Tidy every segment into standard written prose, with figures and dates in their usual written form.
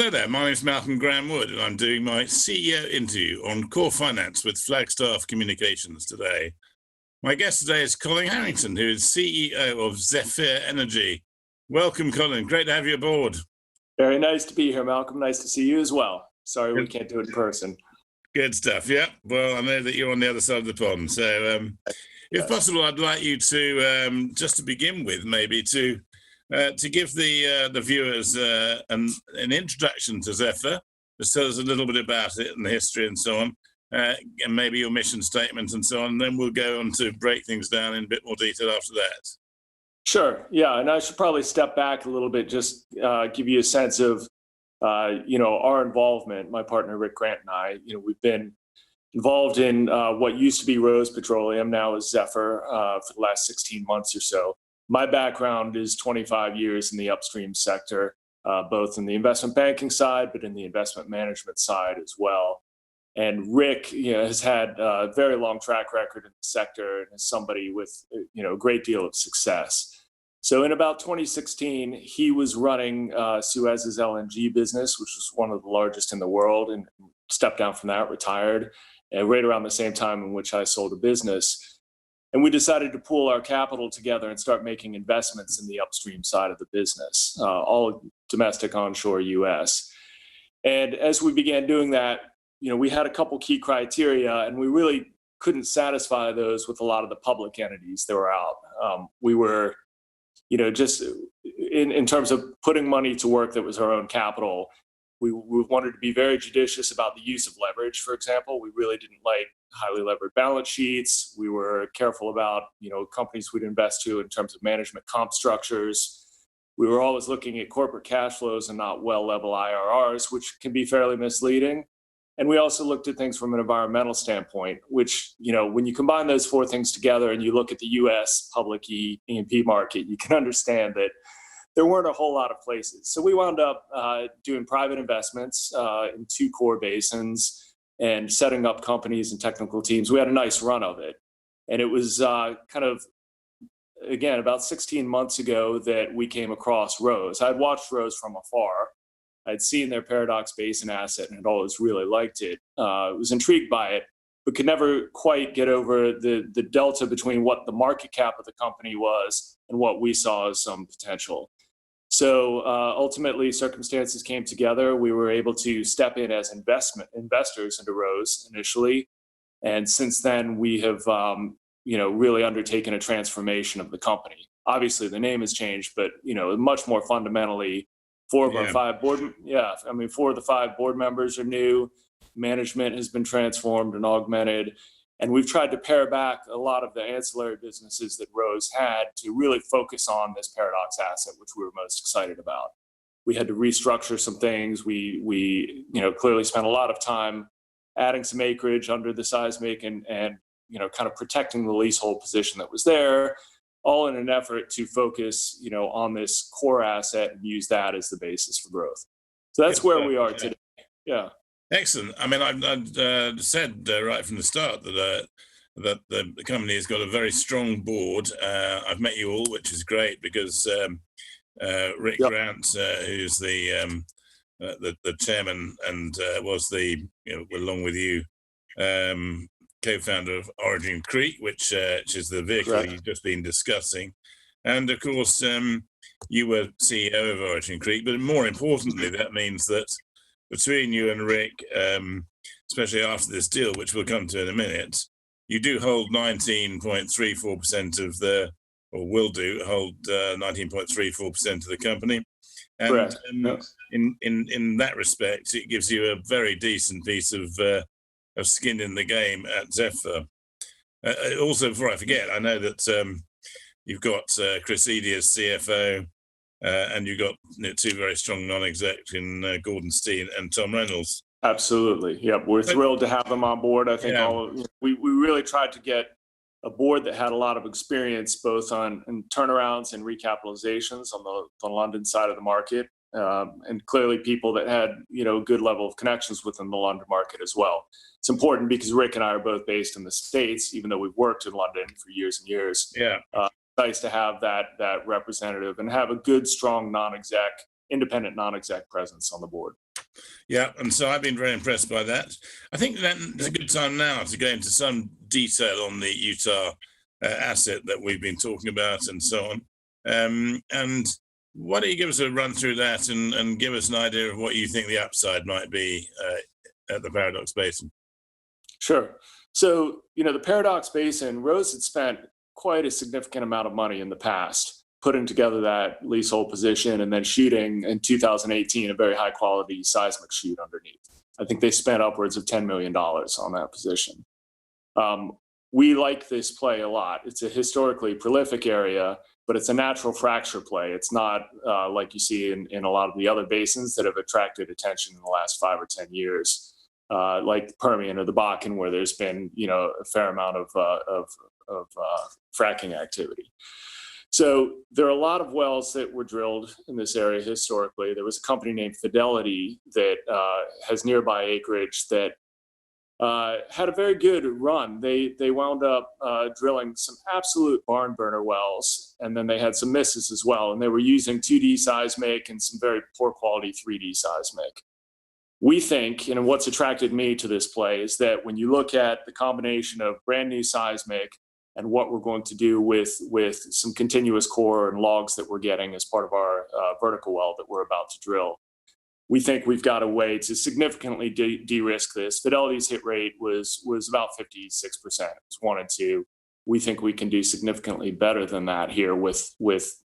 Hello there, my name is Malcolm Graham Wood and I'm doing my CEO interview on core finance with Flagstaff Communications today. My guest today is Colin Harrington, who is CEO of Zephyr Energy. Welcome, Colin. Great to have you aboard. Very nice to be here, Malcolm. Nice to see you as well. Sorry we can't do it in person. Good stuff, yeah. Well, I know that you're on the other side of the pond. So if possible, I'd like you to, just to begin with, maybe to give the viewers an introduction to Zephyr, just tell us a little bit about it and the history and so on, and maybe your mission statement and so on, and then we'll go on to break things down in a bit more detail after that. Sure, yeah, and I should probably step back a little bit, just give you a sense of, our involvement. My partner, Rick Grant, and I, we've been involved in what used to be Rose Petroleum, now is Zephyr, for the last 16 months or so. My background is 25 years in the upstream sector, both in the investment banking side, but in the investment management side as well. And Rick, has had a very long track record in the sector and is somebody with, a great deal of success. So in about 2016, he was running Suez's LNG business, which was one of the largest in the world, and stepped down from that, retired, right around the same time in which I sold the business. And we decided to pool our capital together and start making investments in the upstream side of the business, all domestic, onshore US. And as we began doing that, we had a couple key criteria, and we really couldn't satisfy those with a lot of the public entities that were out. We were, just in terms of putting money to work that was our own capital, we wanted to be very judicious about the use of leverage, for example. We really didn't like highly levered balance sheets. We were careful about, companies we'd invest to in terms of management comp structures. We were always looking at corporate cash flows and not well-level IRRs, which can be fairly misleading. And we also looked at things from an environmental standpoint, which, when you combine those four things together and you look at the US public E&P market, you can understand that there weren't a whole lot of places. So we wound up doing private investments in two core basins and setting up companies and technical teams. We had a nice run of it. And it was again, about 16 months ago that we came across Rose. I'd watched Rose from afar. I'd seen their Paradox Basin asset and had always really liked it. Was intrigued by it, but could never quite get over the delta between what the market cap of the company was and what we saw as some potential. So ultimately, circumstances came together. We were able to step in as investors into Rose initially, and since then we have, really undertaken a transformation of the company. Obviously, the name has changed, but much more fundamentally, four of the five board members are new. Management has been transformed and augmented. And we've tried to pare back a lot of the ancillary businesses that Rose had to really focus on this Paradox asset, which we were most excited about. We had to restructure some things. We clearly spent a lot of time adding some acreage under the seismic and kind of protecting the leasehold position that was there, all in an effort to focus, on this core asset and use that as the basis for growth. So that's where we are today. Yeah. Excellent. I mean, I've said right from the start that the company has got a very strong board. I've met you all, which is great because Rick Grant, who's the chairman and was along with you, co-founder of Origin Creek, which is the vehicle you've just been discussing, and of course you were CEO of Origin Creek. But more importantly, that means that between you and Rick, especially after this deal, which we'll come to in a minute, you do hold 19.34% of the, or will do hold 19.34% of the company. And correct. In that respect, it gives you a very decent piece of skin in the game at Zephyr. Also, before I forget, I know that you've got Chris Eady as CFO, and you've got two very strong non-execs in Gordon Steen and Tom Reynolds. Absolutely. Yep. We're thrilled to have them on board. I think we really tried to get a board that had a lot of experience both on turnarounds and recapitalizations on the London side of the market, and clearly people that had a good level of connections within the London market as well. It's important because Rick and I are both based in the States, even though we've worked in London for years and years. Yeah. Nice to have that representative and have a good, strong independent non-exec presence on the board. Yeah, and so I've been very impressed by that. I think that it's a good time now to go into some detail on the Utah asset that we've been talking about and so on. And why don't you give us a run through that and give us an idea of what you think the upside might be at the Paradox Basin? Sure. So, the Paradox Basin, Rose had spent quite a significant amount of money in the past putting together that leasehold position and then shooting in 2018 a very high quality seismic shoot underneath. I think they spent upwards of $10 million on that position. We like this play a lot. It's a historically prolific area, but it's a natural fracture play. It's not like you see in a lot of the other basins that have attracted attention in the last 5 or 10 years, like the Permian or the Bakken, where there's been a fair amount of fracking activity. So there are a lot of wells that were drilled in this area historically. There was a company named Fidelity that has nearby acreage that had a very good run. They wound up drilling some absolute barn burner wells, and then they had some misses as well. And they were using 2D seismic and some very poor quality 3D seismic. We think, and what's attracted me to this play is that when you look at the combination of brand new seismic and what we're going to do with some continuous core and logs that we're getting as part of our vertical well that we're about to drill, we think we've got a way to significantly de-risk this. Fidelity's hit rate was about 56%. It's 1 and 2. We think we can do significantly better than that here with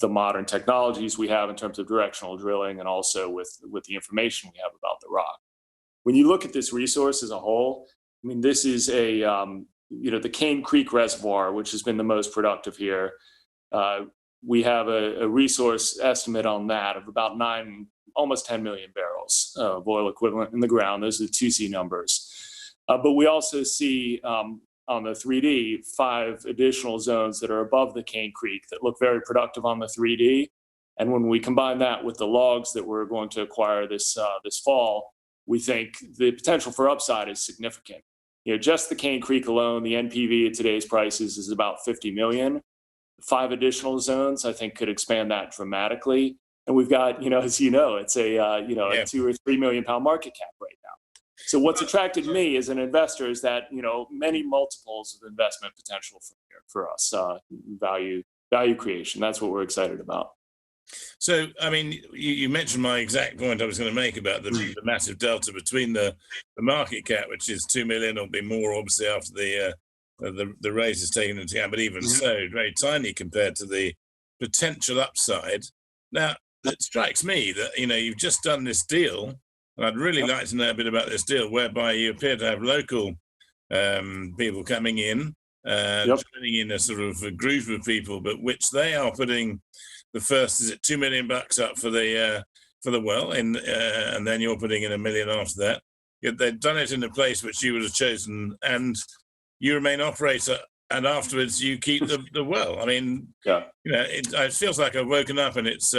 the modern technologies we have in terms of directional drilling and also with the information we have about the rock. When you look at this resource as a whole, I mean, this is the Cane Creek Reservoir, which has been the most productive here. We have a resource estimate on that of about almost 10 million barrels of oil equivalent in the ground. Those are the 2C numbers. But we also see on the 3D 5 additional zones that are above the Cane Creek that look very productive on the 3D. And when we combine that with the logs that we're going to acquire this fall, we think the potential for upside is significant. Just the Cane Creek alone, the NPV at today's prices is about 50 million. 5 additional zones, I think, could expand that dramatically. And we've got, as it's a 2 or 3 million pound market cap right now. So what's attracted me as an investor is that, many multiples of investment potential for us, value creation. That's what we're excited about. So, I mean, you mentioned my exact point I was going to make about the massive delta between the market cap, which is 2 million, or be more obviously after the raise is taken into account, but even so, very tiny compared to the potential upside. Now, it strikes me that, you've just done this deal, and I'd really like to know a bit about this deal, whereby you appear to have local people coming in, joining in a sort of a group of people, but which they are putting the first, is it $2 million up for the well, and then you're putting in $1 million after that. Yet they've done it in a place which you would have chosen, and you remain operator, and afterwards you keep the well. I mean, it feels like I've woken up and it's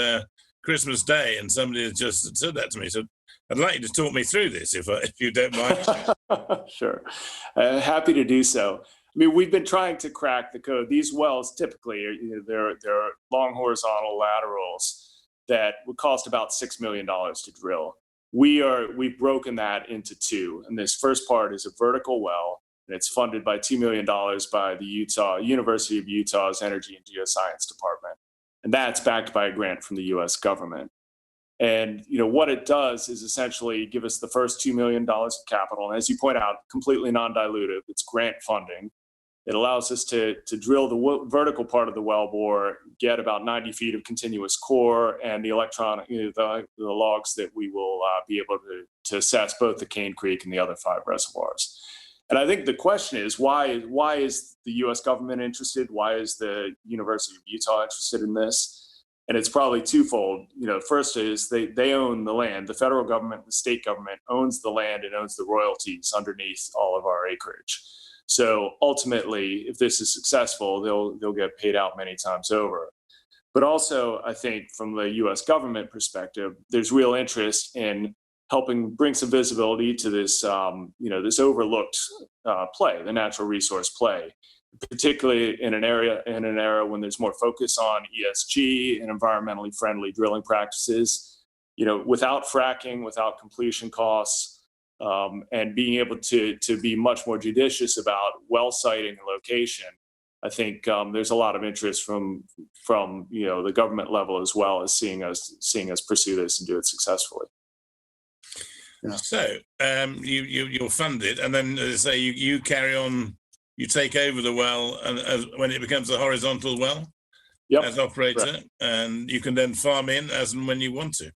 Christmas Day, and somebody has just said that to me. So I'd like you to talk me through this, if you don't mind. Sure, happy to do so. I mean, we've been trying to crack the code. These wells typically, they're long horizontal laterals that would cost about $6 million to drill. We've broken that into 2, and this first part is a vertical well, and it's funded by $2 million by the University of Utah's Energy and Geoscience Department, and that's backed by a grant from the U.S. government. And what it does is essentially give us the first $2 million of capital, and as you point out, completely non-dilutive. It's grant funding. It allows us to drill the vertical part of the wellbore, get about 90 feet of continuous core, and the electronic, the logs that we will be able to assess both the Cane Creek and the other 5 reservoirs. And I think the question is, why is the U.S. government interested? Why is the University of Utah interested in this? And it's probably twofold. First is they own the land. The federal government, the state government owns the land and owns the royalties underneath all of our acreage. So ultimately, if this is successful, they'll get paid out many times over. But also, I think from the U.S. government perspective, there's real interest in helping bring some visibility to this, this overlooked play, the natural resource play, particularly in an era when there's more focus on ESG and environmentally friendly drilling practices. without fracking, without completion costs, and being able to be much more judicious about well siting and location. I think there's a lot of interest from the government level as well as seeing us pursue this and do it successfully. Yeah. So you'll fund it, and then say you carry on, you take over the well, and when it becomes a horizontal well, as operator, correct. And you can then farm in as and when you want to.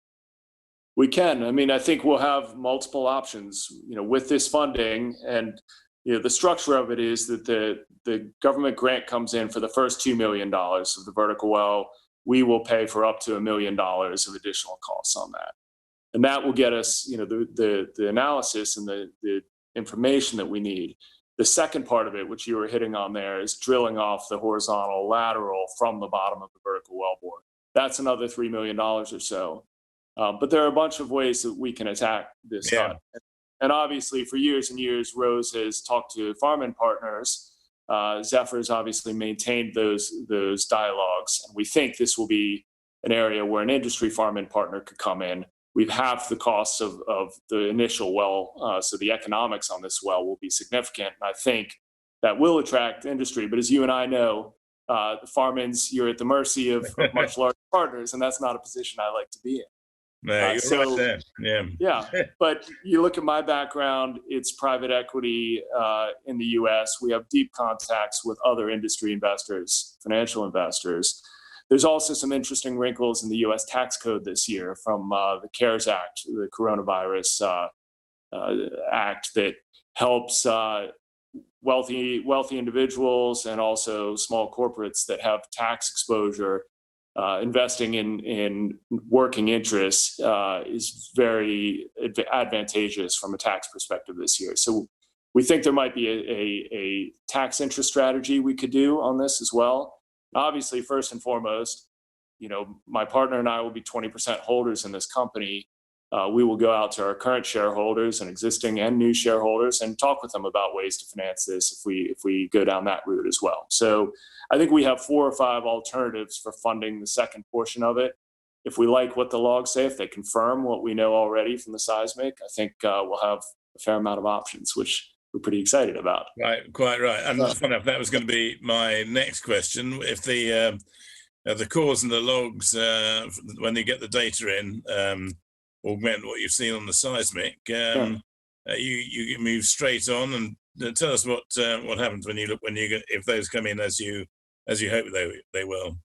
We can. I mean, I think we'll have multiple options, with this funding, and the structure of it is that the government grant comes in for the first $2 million of the vertical well. We will pay for up to $1 million of additional costs on that. And that will get us, the analysis and the information that we need. The second part of it, which you were hitting on there, is drilling off the horizontal lateral from the bottom of the vertical wellbore. That's another $3 million or so. But there are a bunch of ways that we can attack this. Yeah. And obviously, for years and years, Rose has talked to farm-in partners. Zephyr has obviously maintained those dialogues. And we think this will be an area where an industry farm-in partner could come in. We've halved the costs of the initial well, so the economics on this well will be significant. And I think that will attract industry. But as you and I know, the farm-ins, you're at the mercy of much larger partners, and that's not a position I like to be in. No, you're right there. Yeah. Yeah. But you look at my background, it's private equity in the US. We have deep contacts with other industry investors, financial investors. There's also some interesting wrinkles in the US tax code this year from the CARES Act, the Coronavirus Act, that helps wealthy individuals and also small corporates that have tax exposure. Investing in working interests is very advantageous from a tax perspective this year. So we think there might be a tax interest strategy we could do on this as well. Obviously, first and foremost, my partner and I will be 20% holders in this company. We will go out to our current shareholders and existing and new shareholders and talk with them about ways to finance this if we go down that route as well. So I think we have 4 or 5 alternatives for funding the second portion of it. If we like what the logs say, if they confirm what we know already from the seismic, I think we'll have a fair amount of options, which we're pretty excited about. Right, quite right. And funny enough, that was going to be my next question. If the cores and the logs, when you get the data in, augment what you've seen on the seismic, you move straight on, and tell us what happens when you get, if those come in as you hope they will.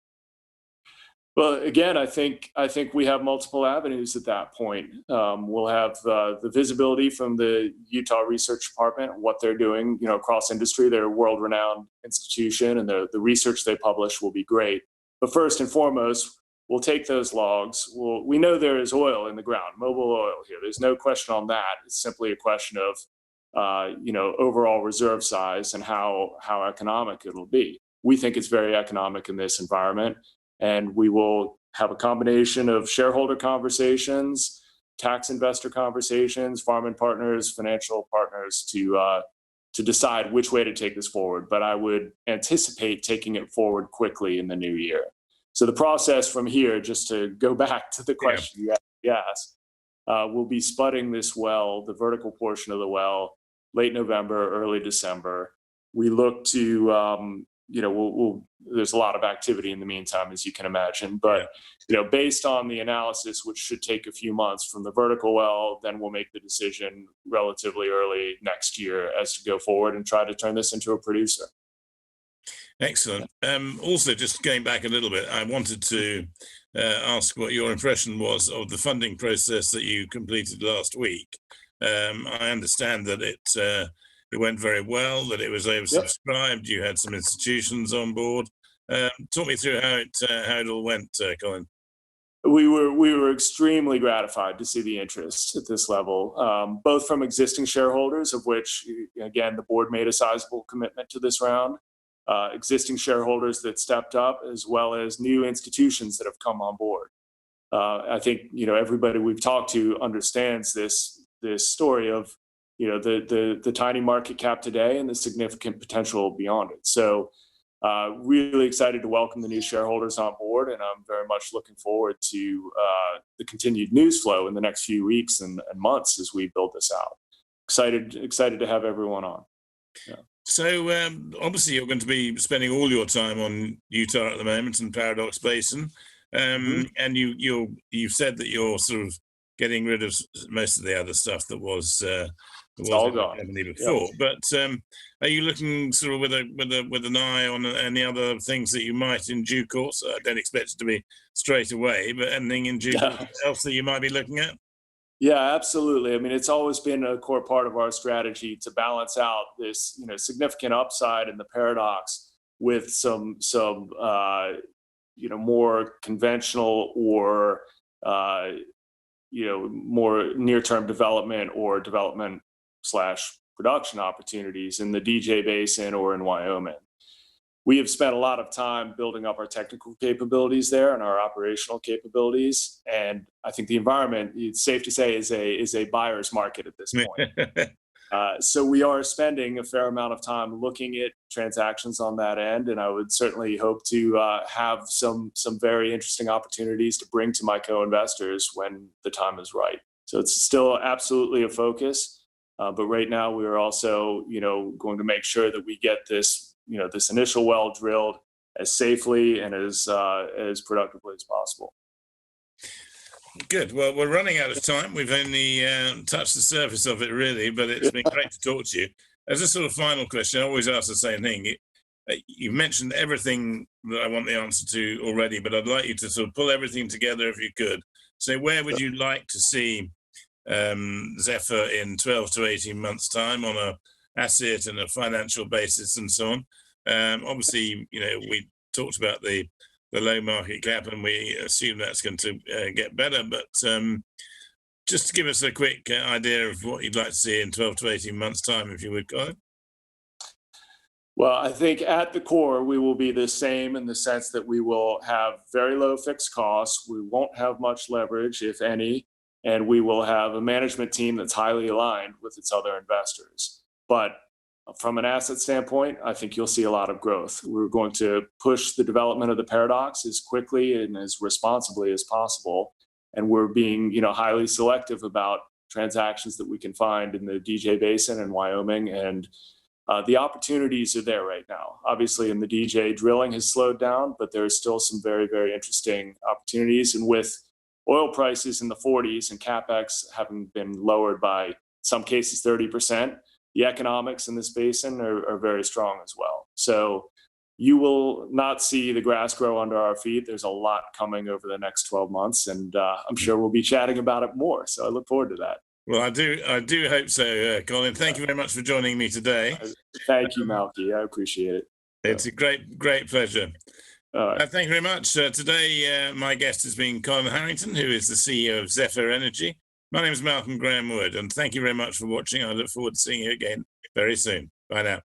Well, again, I think we have multiple avenues at that point. We'll have the visibility from the Utah Research Department, what they're doing, across industry. They're a world-renowned institution, and the research they publish will be great. But first and foremost, we'll take those logs. We know there is oil in the ground, mobile oil here. There's no question on that. It's simply a question of, overall reserve size and how economic it'll be. We think it's very economic in this environment, and we will have a combination of shareholder conversations, tax investor conversations, farm-in partners, financial partners to decide which way to take this forward. But I would anticipate taking it forward quickly in the new year. So the process from here, just to go back to the question you asked, we'll be spudding this well, the vertical portion of the well, late November, early December. We look to, there's a lot of activity in the meantime, as you can imagine. But, based on the analysis, which should take a few months from the vertical well, then we'll make the decision relatively early next year as to go forward and try to turn this into a producer. Excellent. Also, just going back a little bit, I wanted to ask what your impression was of the funding process that you completed last week. I understand that it went very well, that it was oversubscribed. You had some institutions on board. Talk me through how it all went, Colin. We were extremely gratified to see the interest at this level, both from existing shareholders, of which, again, the board made a sizable commitment to this round. Existing shareholders that stepped up, as well as new institutions that have come on board. I think everybody we've talked to understands this story of the tiny market cap today and the significant potential beyond it. So really excited to welcome the new shareholders on board, and I'm very much looking forward to the continued news flow in the next few weeks and months as we build this out. Excited to have everyone on. Yeah. So obviously you're going to be spending all your time on Utah at the moment and Paradox Basin, and you've said that you're sort of getting rid of most of the other stuff that was all gone before. Yep. But are you looking sort of with an eye on any other things that you might in due course? I don't expect it to be straight away, but anything in due course else that you might be looking at? Yeah, absolutely. I mean, it's always been a core part of our strategy to balance out this, significant upside in the Paradox with some more conventional or more near-term development or development/production opportunities in the DJ Basin or in Wyoming. We have spent a lot of time building up our technical capabilities there and our operational capabilities. And I think the environment, it's safe to say, is a buyer's market at this point. So we are spending a fair amount of time looking at transactions on that end. And I would certainly hope to have some very interesting opportunities to bring to my co-investors when the time is right. So it's still absolutely a focus. But right now we are also, going to make sure that we get this this initial well drilled as safely and as productively as possible. Good. Well, we're running out of time. We've only touched the surface of it, really, but it's been great to talk to you. As a sort of final question, I always ask the same thing. You've mentioned everything that I want the answer to already, but I'd like you to sort of pull everything together if you could. So where would you like to see Zephyr in 12 to 18 months' time on a asset and a financial basis and so on? Obviously, we talked about the low market cap and we assume that's going to get better, but just to give us a quick idea of what you'd like to see in 12 to 18 months' time, if you would, Colin. Well, I think at the core, we will be the same in the sense that we will have very low fixed costs. We won't have much leverage, if any, and we will have a management team that's highly aligned with its other investors. But from an asset standpoint, I think you'll see a lot of growth. We're going to push the development of the Paradox as quickly and as responsibly as possible. And we're being, highly selective about transactions that we can find in the DJ Basin and Wyoming. And the opportunities are there right now. Obviously, in the DJ, drilling has slowed down, but there's still some very, very interesting opportunities. And with oil prices in the 40s and CapEx having been lowered by, in some cases, 30%, the economics in this basin are very strong as well. So you will not see the grass grow under our feet. There's a lot coming over the next 12 months, and I'm sure we'll be chatting about it more. So I look forward to that. Well, I do hope so, Colin. Thank you very much for joining me today. Thank you, Malky. I appreciate it. It's a great pleasure. Right. Thank you very much. Today, my guest has been Colin Harrington, who is the CEO of Zephyr Energy. My name is Malcolm Graham Wood, and thank you very much for watching. I look forward to seeing you again very soon. Bye now.